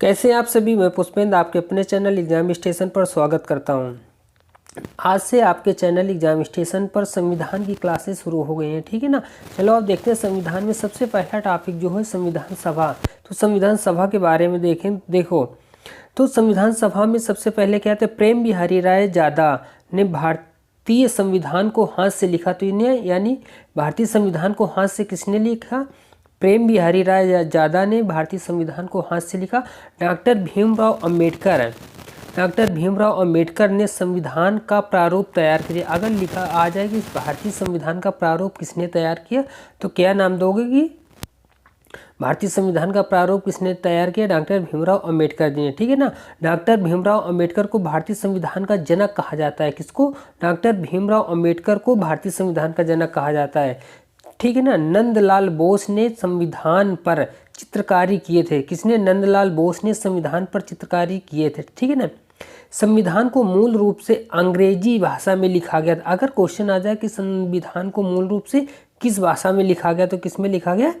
कैसे आप सभी, मैं पुष्पेंद्र आपके अपने चैनल एग्जाम स्टेशन पर स्वागत करता हूं। आज से आपके चैनल एग्जाम स्टेशन पर संविधान की क्लासेस शुरू हो गई हैं, ठीक है ना। चलो अब देखते हैं संविधान में सबसे पहला टॉपिक जो है संविधान सभा। तो संविधान सभा के बारे में देखो तो संविधान सभा में सबसे पहले क्या थे, प्रेम बिहारी राय जादा ने भारतीय संविधान को हाथ से लिखा। तो इन्हें यानी भारतीय संविधान को हाथ से किसने लिखा? प्रेम बिहारी राय जादा ने भारतीय संविधान को हाथ से लिखा। डॉक्टर भीमराव अंबेडकर ने संविधान का प्रारूप तैयार किया। अगर लिखा आ जाए कि भारतीय संविधान का प्रारूप किसने तैयार किया तो क्या नाम दोगे कि भारतीय संविधान का प्रारूप किसने तैयार किया? डॉक्टर भीमराव अंबेडकर जी ने, ठीक है ना। डॉक्टर भीमराव अंबेडकर को भारतीय संविधान का जनक कहा जाता है। किसको? डॉक्टर भीमराव अंबेडकर को भारतीय संविधान का जनक कहा जाता है, ठीक है ना। नंदलाल बोस ने संविधान पर चित्रकारी किए थे। किसने? नंदलाल बोस ने संविधान पर चित्रकारी किए थे, ठीक है ना। संविधान को मूल रूप से अंग्रेजी भाषा में लिखा गया था। अगर क्वेश्चन आ जाए कि संविधान को मूल रूप से किस भाषा में लिखा गया तो किस में लिखा गया?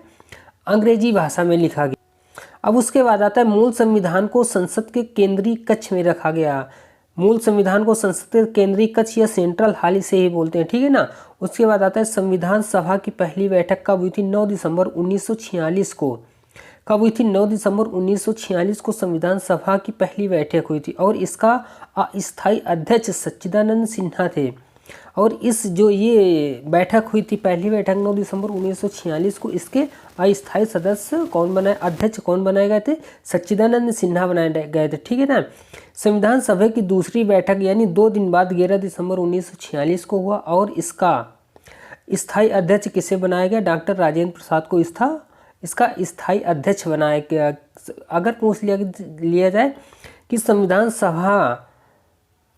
अंग्रेजी भाषा में लिखा गया। अब उसके बाद आता है मूल संविधान को संसद के केंद्रीय कक्ष में रखा गया। मूल संविधान को संसद के केंद्रीय कक्ष या सेंट्रल हॉल से ही बोलते हैं, ठीक है ना। उसके बाद आता है संविधान सभा की पहली बैठक कब हुई थी? 9 दिसंबर 1946 को। कब हुई थी? 9 दिसंबर 1946 को संविधान सभा की पहली बैठक हुई थी और इसका अस्थायी अध्यक्ष सच्चिदानंद सिन्हा थे। और इस जो ये बैठक हुई थी, पहली बैठक 9 दिसंबर 1946 को, इसके अस्थायी सदस्य कौन बनाए, अध्यक्ष कौन बनाए गए थे? सच्चिदानंद सिन्हा बनाए गए थे, ठीक है ना। संविधान सभा की दूसरी बैठक यानी 2 दिन बाद 11 दिसंबर 1946 को हुआ और इसका स्थायी अध्यक्ष किसे बनाया गया? डॉक्टर राजेंद्र प्रसाद को इसका स्थायी अध्यक्ष बनाया गया। अगर पूछ लिया जाए कि संविधान सभा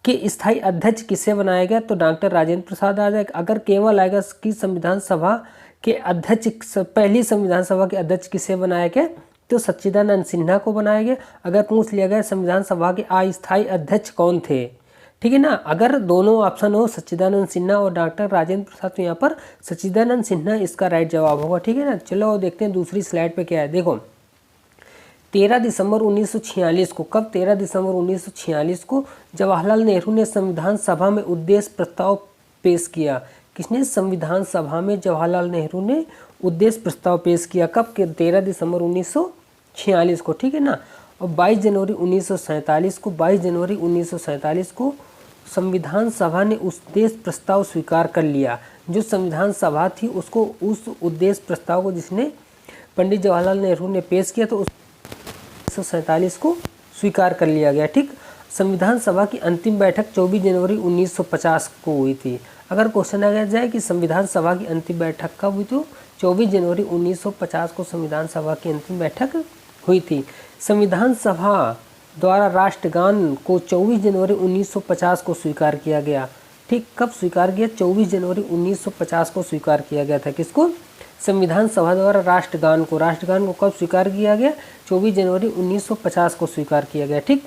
कि स्थायी अध्यक्ष किसे बनाया गया तो डॉक्टर राजेंद्र प्रसाद आ जाएगा। अगर केवल आएगा कि संविधान सभा के अध्यक्ष, पहली संविधान सभा के अध्यक्ष किसे बनाया गया तो सच्चिदानंद सिन्हा को बनाया गया। अगर पूछ लिया गया संविधान सभा के अस्थायी अध्यक्ष कौन थे, ठीक है ना। अगर दोनों ऑप्शन हो सच्चिदानंद सिन्हा और डॉक्टर राजेंद्र प्रसाद, तो यहाँ पर सच्चिदानंद सिन्हा इसका राइट जवाब होगा, ठीक है ना। चलो देखते हैं दूसरी स्लाइड पे क्या है। देखो 13 दिसंबर 1946 को, कब? 13 दिसंबर 1946 को जवाहरलाल नेहरू ने संविधान सभा में उद्देश्य प्रस्ताव पेश किया। किसने? संविधान सभा में जवाहरलाल नेहरू ने उद्देश्य प्रस्ताव पेश किया। कब? 13 दिसंबर 1946 को, ठीक है ना। और 22 जनवरी 1947 को संविधान सभा ने उद्देश्य प्रस्ताव स्वीकार कर लिया। जो संविधान सभा थी उसको, उस उद्देश्य प्रस्ताव को जिसने पंडित जवाहरलाल नेहरू ने पेश किया तो 1947 को स्वीकार कर लिया गया, ठीक। संविधान सभा की अंतिम बैठक 24 जनवरी 1950 को हुई थी। अगर क्वेश्चन आ जाए कि संविधान सभा की अंतिम बैठक कब हुई तो 24 जनवरी 1950 को संविधान सभा की अंतिम बैठक हुई थी। संविधान सभा द्वारा राष्ट्रगान को 24 जनवरी 1950 को स्वीकार किया गया, ठीक। कब स्वीकार किया? 24 जनवरी 1950 को स्वीकार किया गया था। किसको? संविधान सभा द्वारा राष्ट्रगान को कब स्वीकार किया गया? 24 जनवरी 1950 को स्वीकार किया गया, ठीक।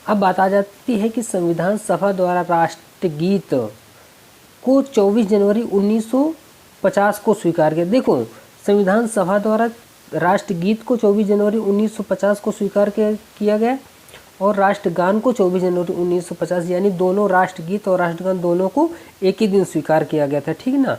अब बात आ जाती है कि संविधान सभा द्वारा राष्ट्रगीत को 24 जनवरी 1950 को स्वीकार किया। देखो संविधान सभा द्वारा राष्ट्रगीत को 24 जनवरी 1950 को स्वीकार किया गया और राष्ट्रगान को 24 जनवरी 1950, यानी दोनों राष्ट्रगीत और राष्ट्रगान दोनों को एक ही दिन स्वीकार किया गया था, ठीक ना।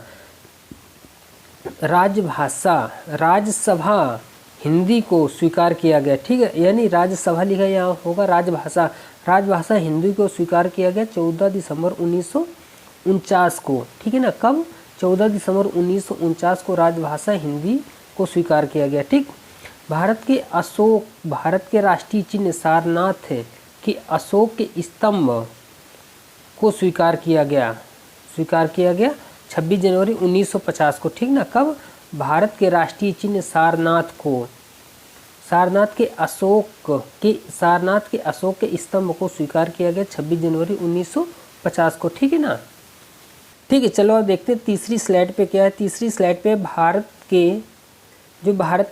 राज्यसभा हिंदी को स्वीकार किया गया, ठीक है। यानी राज्यसभा लिखा यहाँ होगा राजभाषा हिंदी को स्वीकार किया गया 14 दिसंबर 1949 को, ठीक है ना। कब? 14 दिसंबर 1949 को राजभाषा हिंदी को स्वीकार किया गया, ठीक। भारत के राष्ट्रीय चिन्ह सारनाथ के अशोक के स्तंभ को स्वीकार किया गया 26 जनवरी 1950 को, ठीक ना। कब? भारत के राष्ट्रीय चिन्ह सारनाथ के अशोक के स्तंभ को स्वीकार किया गया 26 जनवरी 1950 को, ठीक है ना। ठीक है, चलो अब देखते हैं तीसरी स्लाइड पे क्या है। तीसरी स्लाइड पे भारत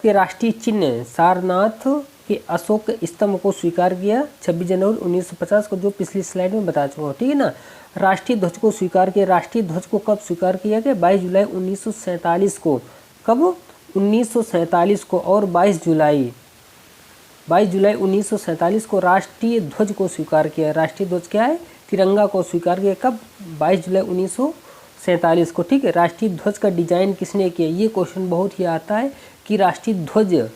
के राष्ट्रीय चिन्ह सारनाथ के अशोक स्तंभ को स्वीकार किया 26 जनवरी 1950 को, जो पिछली स्लाइड में बता चुका हूँ, ठीक है ना। राष्ट्रीय ध्वज को स्वीकार किया। राष्ट्रीय ध्वज को कब स्वीकार किया गया? 22 जुलाई 1947 को। कब? 1947 को। और 22 जुलाई 22 जुलाई 1947 को राष्ट्रीय ध्वज को स्वीकार किया। राष्ट्रीय ध्वज क्या है? तिरंगा को स्वीकार किया। कब? 22 जुलाई 1947 को। ठीक है। राष्ट्रीय ध्वज का डिजाइन किसने किया? ये क्वेश्चन बहुत ही आता है कि राष्ट्रीय ध्वज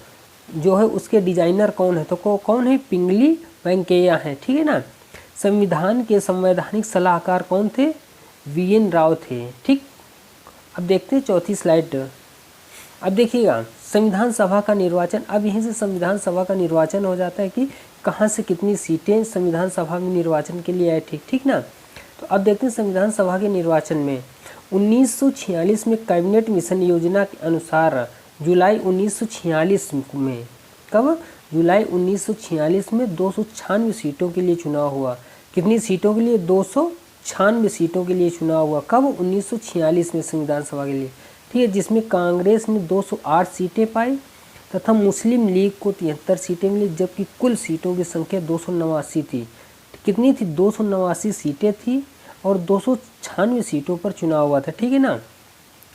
जो है उसके डिजाइनर कौन है? तो कौन है? पिंगली वेंकैया है। ठीक है ना। संविधान के संवैधानिक सलाहकार कौन थे? VN राव थे। ठीक। अब देखते हैं चौथी स्लाइड। अब देखिएगा संविधान सभा का निर्वाचन। अब यहीं से संविधान सभा का निर्वाचन हो जाता है कि कहाँ से कितनी सीटें संविधान सभा में निर्वाचन के लिए आए। ठीक ना। तो अब देखते हैं संविधान सभा के निर्वाचन में 1946 में कैबिनेट मिशन योजना के अनुसार जुलाई 1946 में, कब? जुलाई 1946 में 296 सीटों के लिए चुनाव हुआ। कितनी सीटों के लिए? 296 सीटों के लिए चुनाव हुआ। कब? 1946 में संविधान सभा के लिए। ठीक है। जिसमें कांग्रेस ने 208 सीटें पाई तथा मुस्लिम लीग को 73 सीटें मिली, जबकि कुल सीटों की संख्या 289 थी। कितनी थी? 289 सीटें थी और 296 सीटों पर चुनाव हुआ था। ठीक है ना।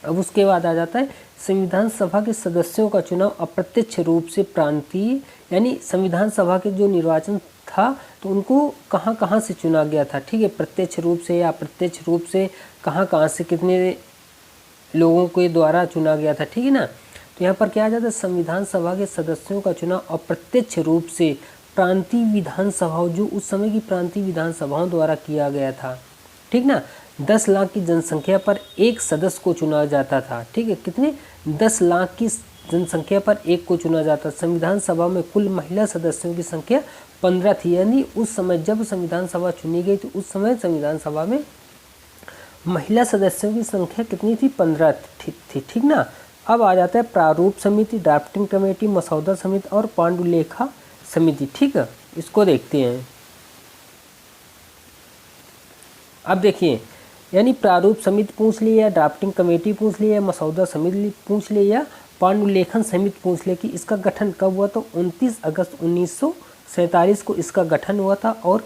अब उसके बाद आ जाता है संविधान सभा के सदस्यों का चुनाव अप्रत्यक्ष रूप से प्रांतीय, यानी संविधान सभा के जो निर्वाचन था तो उनको कहाँ कहाँ से चुना गया था। ठीक है। प्रत्यक्ष रूप से या अप्रत्यक्ष रूप से कहाँ कहाँ से कितने लोगों के द्वारा चुना गया था। ठीक है ना। तो यहाँ पर क्या आ जाता है? संविधान सभा के सदस्यों का चुनाव अप्रत्यक्ष रूप से प्रांतीय विधानसभाओं, जो उस समय की प्रांतीय विधानसभाओं द्वारा किया गया था। ठीक ना। 10 लाख की जनसंख्या पर एक सदस्य को चुना जाता था। ठीक है। कितने? 10 लाख की जनसंख्या पर एक को चुना जाता। संविधान सभा में कुल महिला सदस्यों की संख्या 15 थी। यानी उस समय जब संविधान सभा चुनी गई तो उस समय संविधान सभा में महिला सदस्यों की संख्या कितनी थी? 15 थी। ठीक ना। अब आ जाता है प्रारूप समिति, ड्राफ्टिंग कमेटी, मसौदा समिति और पांडुलेखा समिति। ठीक है। इसको देखते हैं। अब देखिए, यानी प्रारूप समिति पूछ लिया, ड्राफ्टिंग कमेटी पूछ लिया, मसौदा समिति पूछ लिया, पांडुलेखन समिति पूछ लिया कि इसका गठन कब हुआ। तो 29 अगस्त 1947 को इसका गठन हुआ था। और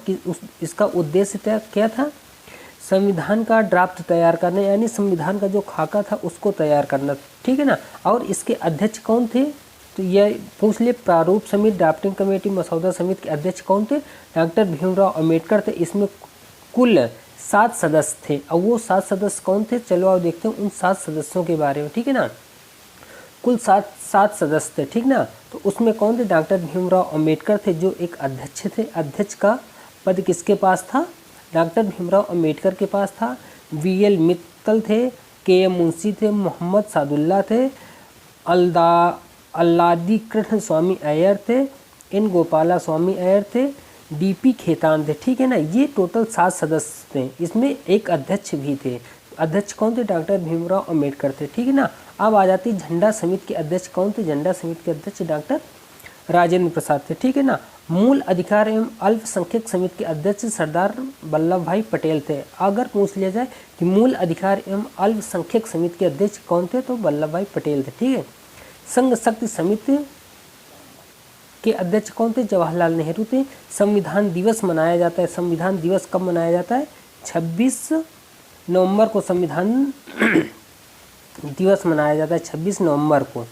इसका उद्देश्य क्या था? संविधान का ड्राफ्ट तैयार करना, यानी संविधान का जो खाका था उसको तैयार करना। ठीक है ना। और इसके अध्यक्ष कौन थे? तो यह पूछ लिए। प्रारूप समिति, ड्राफ्टिंग कमेटी, मसौदा समिति के अध्यक्ष कौन थे? डॉक्टर भीमराव अम्बेडकर थे। इसमें कुल 7 सदस्य थे। अब वो 7 सदस्य कौन थे? चलो आप देखते हैं उन 7 सदस्यों के बारे में। ठीक है ना। कुल 7 सदस्य थे। ठीक ना। तो उसमें कौन थे? डॉक्टर भीमराव अम्बेडकर थे जो एक अध्यक्ष थे। अध्यक्ष का पद किसके पास था? डॉक्टर भीमराव अम्बेडकर के पास था। VL मित्तल थे, KM मुंशी थे, मोहम्मद सादुल्ला थे, अल्लादी कृष्ण स्वामी अय्यर थे, N गोपाला स्वामी अय्यर थे, DP खेतान थे। ठीक है ना। ये टोटल 7 सदस्य थे। इसमें एक अध्यक्ष भी थे। अध्यक्ष कौन थे? डॉक्टर भीमराव अम्बेडकर थे। ठीक है ना। अब आ जाती झंडा समिति के अध्यक्ष कौन थे? झंडा समिति के अध्यक्ष डॉक्टर राजेंद्र प्रसाद थे। ठीक है ना। मूल अधिकार एवं अल्पसंख्यक समिति के अध्यक्ष सरदार वल्लभ भाई पटेल थे। अगर पूछ लिया जाए कि मूल अधिकार एवं अल्पसंख्यक समिति के अध्यक्ष कौन थे? तो वल्लभ भाई पटेल थे। ठीक है। संघ शक्ति समिति के अध्यक्ष कौन थे? जवाहरलाल नेहरू थे। संविधान दिवस मनाया जाता है। संविधान दिवस कब मनाया जाता है? 26 नवंबर को संविधान दिवस मनाया जाता है। 26 नवंबर को।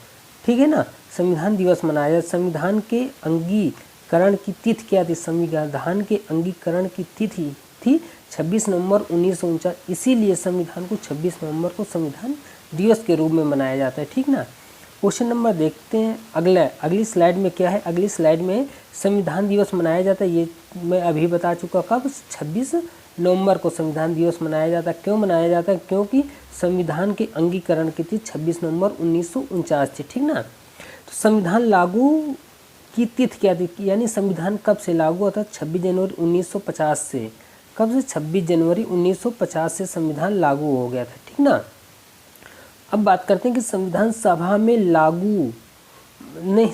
ठीक है ना। संविधान दिवस मनाया जाता है। संविधान के अंगीकरण की तिथि क्या थी? संविधान के अंगीकरण की तिथि थी 26 नवंबर 1949। इसीलिए संविधान को 26 नवंबर को संविधान दिवस के रूप में मनाया जाता है। ठीक ना। क्वेश्चन नंबर देखते हैं अगली स्लाइड में क्या है। अगली स्लाइड में संविधान दिवस मनाया जाता है, ये मैं अभी बता चुका। कब? 26 नवंबर को संविधान दिवस मनाया जाता है। क्यों मनाया जाता है? क्योंकि संविधान के अंगीकरण की तिथि 26 नवंबर 1949 थी। ठीक ना। तो संविधान लागू की तिथि क्या थी? यानी संविधान कब से लागू होता? 26 जनवरी 1950 से। कब से? 26 जनवरी 1950 से संविधान लागू हो गया था। ठीक ना। अब बात करते हैं कि संविधान सभा में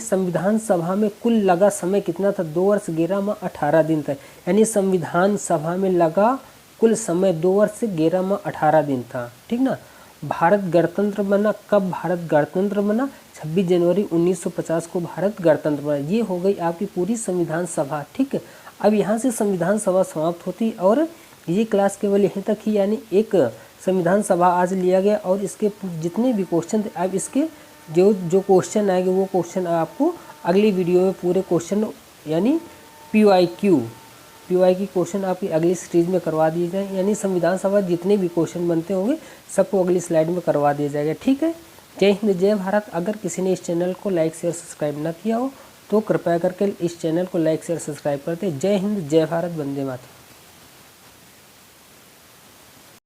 संविधान सभा में कुल लगा समय कितना था? 2 वर्ष 11 माह 18 दिन था। यानी संविधान सभा में लगा कुल समय 2 वर्ष से 11 माह 18 दिन था। ठीक ना। भारत गणतंत्र बना। कब भारत गणतंत्र बना? 26 जनवरी 1950 को भारत गणतंत्र बना। ये हो गई आपकी पूरी संविधान सभा। ठीक है। अब यहाँ से संविधान सभा समाप्त होती और ये क्लास केवल यहीं तक ही, यानी एक संविधान सभा आज लिया गया और इसके जितने भी क्वेश्चन थे, अब इसके जो क्वेश्चन आएंगे वो क्वेश्चन आपको अगली वीडियो में पूरे क्वेश्चन यानी PYQ की क्वेश्चन आपकी अगली सीरीज में करवा दिए जाए, यानी संविधान सभा जितने भी क्वेश्चन बनते होंगे सबको अगली स्लाइड में करवा दिया जाएगा। ठीक है, जय हिंद जय भारत। अगर किसी ने इस चैनल को लाइक शेयर सब्सक्राइब ना किया हो तो कृपया करके इस चैनल को लाइक शेयर सब्सक्राइब करते। जय हिंद जय भारत, वंदे मातरम।